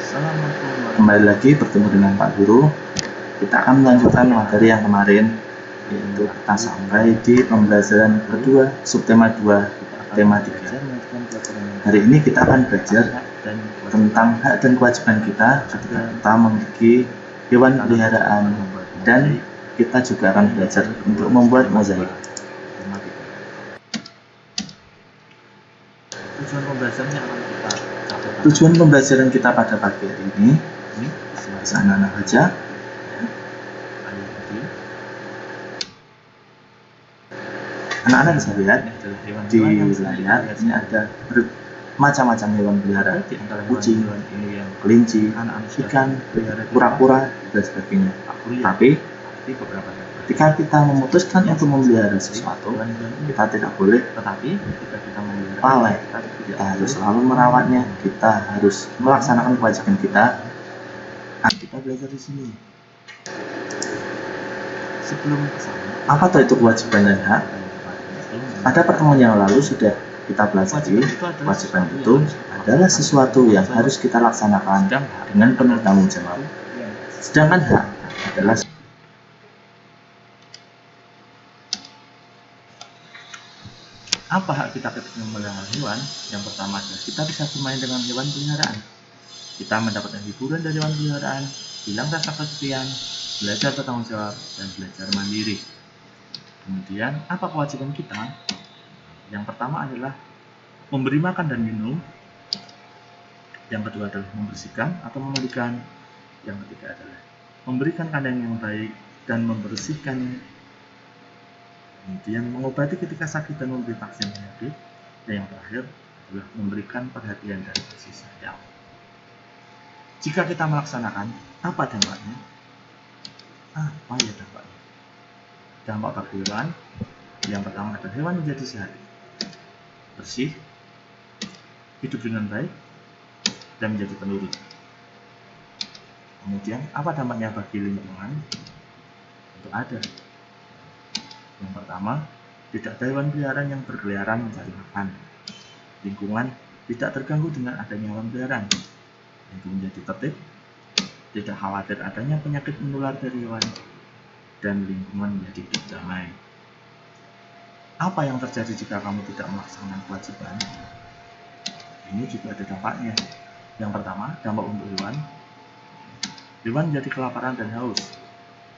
Kembali lagi bertemu dengan Pak Guru. Kita akan melanjutkan materi yang kemarin, yaitu kita sampai di pembelajaran kedua, subtema 2, tema 3. Hari ini kita akan belajar tentang hak dan kewajiban kita ketika kita memiliki hewan peliharaan, dan kita juga akan belajar untuk membuat mozaik. Tujuan pembelajaran kita pada pagi hari ini bisa anak-anak baca. Anak-anak bisa lihat di layar ini ada macam-macam hewan peliharaan, kucing, kelinci, ikan, kura-kura, dan sebagainya. Tapi ketika kita memutuskan untuk memelihara sesuatu, kita tidak boleh lalai. Kita harus selalu merawatnya. Kita harus melaksanakan kewajiban kita. Kita belajar di sini. Sebelum apa itu kewajiban dan hak? Pada pertemuan yang lalu sudah kita pelajari, kewajiban itu adalah sesuatu yang harus kita laksanakan dengan penuh tanggung jawab. Sedangkan hak adalah apa hak kita ketika memelihara hewan? Yang pertama adalah kita bisa bermain dengan hewan peliharaan. Kita mendapatkan hiburan dari hewan peliharaan, hilang rasa kesepian, belajar bertanggung jawab, dan belajar mandiri. Kemudian, apa kewajiban kita? Yang pertama adalah memberi makan dan minum. Yang kedua adalah membersihkan atau memandikan. Yang ketiga adalah memberikan kandang yang baik dan membersihkannya. Kemudian mengobati ketika sakit dan memberi vaksin penyakit. Dan yang terakhir adalah memberikan perhatian dan kasih sayang. Jika kita melaksanakan, apa dampaknya? Apa ya dampaknya? Dampak bagi hewan, yang pertama adalah hewan menjadi sehat, bersih, hidup dengan baik, dan menjadi penurut. Kemudian, apa dampaknya bagi lingkungan? Tentu ada. Yang pertama, tidak ada hewan peliharaan yang berkeliaran mencari makan. Lingkungan tidak terganggu dengan adanya hewan peliharaan. Lingkungan menjadi tertib, tidak khawatir adanya penyakit menular dari hewan, dan lingkungan menjadi damai. Apa yang terjadi jika kamu tidak melaksanakan kewajiban? Ini juga ada dampaknya. Yang pertama, dampak untuk hewan. Hewan menjadi kelaparan dan haus,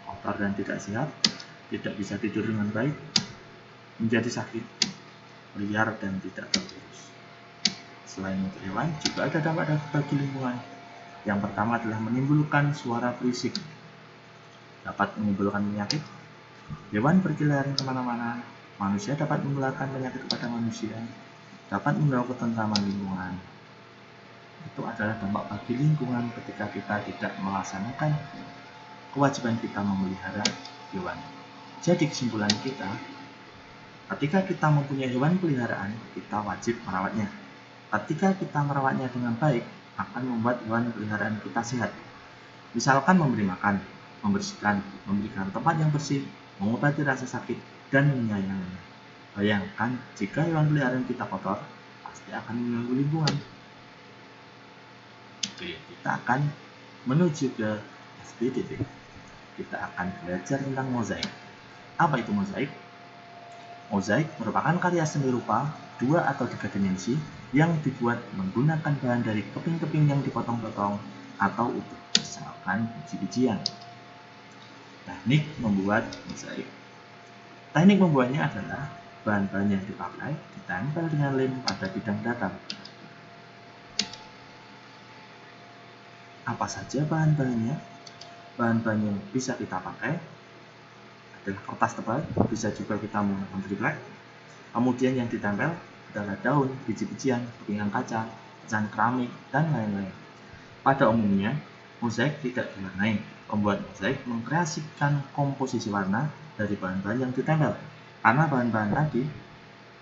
kotor dan tidak sehat, tidak bisa tidur dengan baik, menjadi sakit, liar dan tidak terurus. Selain untuk hewan, juga ada dampak bagi lingkungan. Yang pertama adalah menimbulkan suara berisik, dapat menimbulkan penyakit. Hewan berkeliaran kemana-mana, manusia dapat menularkan penyakit kepada manusia, dapat mengganggu ketentraman lingkungan. Itu adalah dampak bagi lingkungan ketika kita tidak melaksanakan kewajiban kita memelihara hewan. Jadi kesimpulan kita, ketika kita mempunyai hewan peliharaan, kita wajib merawatnya. Ketika kita merawatnya dengan baik, akan membuat hewan peliharaan kita sehat. Misalkan memberi makan, membersihkan, memberikan tempat yang bersih, mengobati rasa sakit, dan menyayanginya. Bayangkan jika hewan peliharaan kita kotor, pasti akan mengganggu lingkungan. Oke, kita akan menuju ke SPDT. Kita akan belajar tentang mozaik. Apa itu mozaik? Mozaik merupakan karya seni rupa 2 atau 3 dimensi yang dibuat menggunakan bahan dari keping-keping yang dipotong-potong atau utuh, misalkan biji-bijian. Teknik membuat mozaik. Teknik membuatnya adalah bahan-bahan yang dipakai ditempel dengan lem pada bidang datar. Apa saja bahan-bahannya? Bahan-bahan yang bisa kita pakai adalah kertas tebal, bisa juga kita menggunakan triplek. Kemudian yang ditempel adalah daun, biji-bijian, kepingan kaca, pecahan keramik, dan lain-lain. Pada umumnya, mozaik tidak diwarnai. Pembuat mozaik mengkreasikan komposisi warna dari bahan-bahan yang ditempel, karena bahan-bahan tadi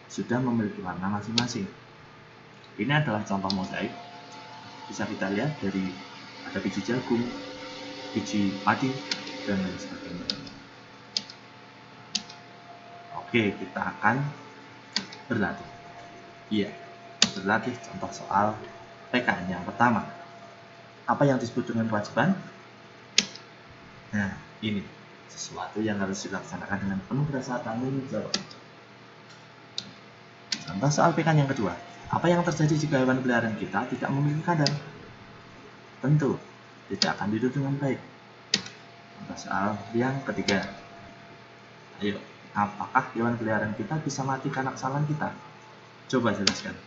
sudah memiliki warna masing-masing. Ini adalah contoh mozaik. Bisa kita lihat dari ada biji jagung, biji padi, dan lain sebagainya. Oke, kita akan berlatih. Berlatih contoh soal PKN yang pertama. Apa yang disebut dengan kewajiban? Nah, ini sesuatu yang harus dilaksanakan dengan penuh rasa tanggung jawab. Contoh soal PK yang kedua. Apa yang terjadi jika hewan peliharaan kita tidak memiliki kandang? Tentu tidak akan hidup dengan baik. Contoh soal yang ketiga. Ayo, apakah hewan peliharaan kita bisa mati karena kesalahan kita? Coba jelaskan.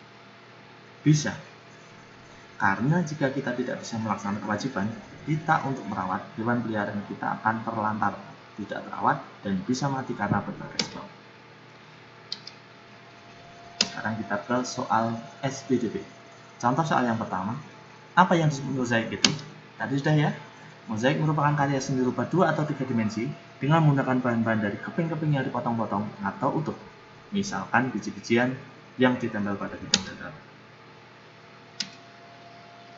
Bisa. Karena jika kita tidak bisa melaksanakan kewajiban kita untuk merawat, hewan peliharaan kita akan terlantar, tidak terawat, dan bisa mati karena berbagai sebab. Sekarang kita ke soal SPDP. Contoh soal yang pertama, apa yang disebut mozaik itu? Tadi sudah ya. Mozaik merupakan karya seni rupa 2 atau 3 dimensi dengan menggunakan bahan-bahan dari keping-keping yang dipotong-potong atau utuh. Misalkan biji-bijian yang ditempel pada bidang datar.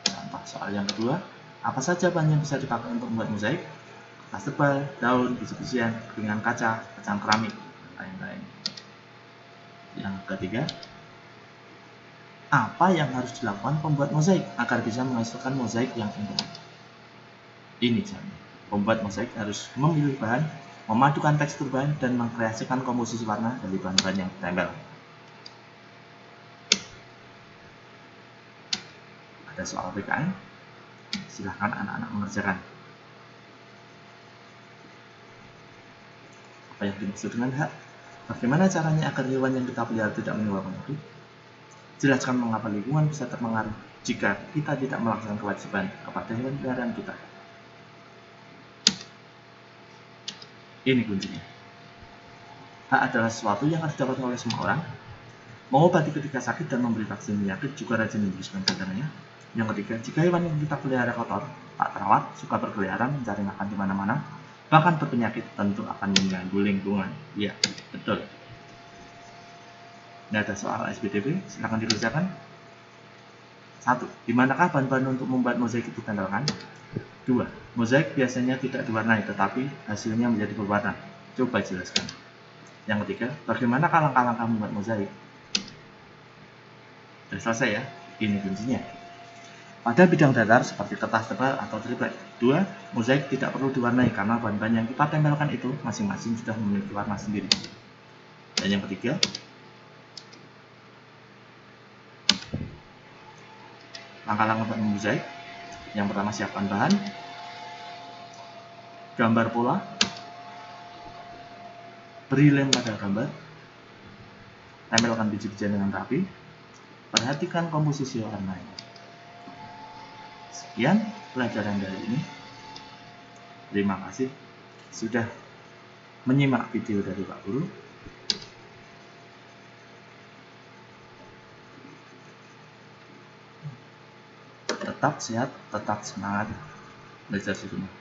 Contoh soal yang kedua, apa saja bahan yang bisa dipakai untuk membuat mozaik? Kertas tebal, daun, biji-bijian, kepingan kaca, kacang keramik, lain-lain. Yang ketiga, apa yang harus dilakukan pembuat mozaik agar bisa menghasilkan mozaik yang indah? Ini caranya. Pembuat mozaik harus memilih bahan, memadukan tekstur bahan, dan mengkreasikan komposisi warna dari bahan-bahan yang ditempel. Ada soal PKN, silahkan anak-anak mengerjakan. Apa yang dimaksud dengan hak? Bagaimana caranya agar hewan yang kita pelihara tidak menyebabkan penyakit? Jelaskan mengapa lingkungan bisa terpengaruh jika kita tidak melaksanakan kewajiban kepada hewan peliharaan kita. Ini kuncinya. Hak adalah sesuatu yang harus didapatkan oleh semua orang. Mengobati ketika sakit dan memberi vaksin penyakit juga rajin memberikan kadarnya. Yang ketiga, jika hewan yang kita pelihara kotor, tak terawat, suka berkeliaran, mencari makan di mana-mana, bahkan berpenyakit, tentu akan mengganggu lingkungan. Iya, betul. Ini ada soal SPDP, silakan dikerjakan. 1. Di manakah bahan-bahan untuk membuat mozaik ditempelkan? 2. Mozaik biasanya tidak diwarnai, tetapi hasilnya menjadi berwarna. Coba jelaskan. Yang ketiga, bagaimana langkah-langkah membuat mozaik? Sudah selesai ya? Ini kuncinya. Pada bidang datar seperti kertas tebal atau triplek. 2. Mozaik tidak perlu diwarnai karena bahan-bahan yang kita tempelkan itu masing-masing sudah memiliki warna sendiri. Dan yang ketiga, langkah-langkah membuat mozaik. Yang pertama, siapkan bahan, gambar pola, beri lem pada gambar, tempelkan biji-bijian dengan rapi, perhatikan komposisi warnanya. Sekian pelajaran dari ini. Terima kasih sudah menyimak video dari Pak Guru. Tetap sehat, tetap semangat belajar di rumah.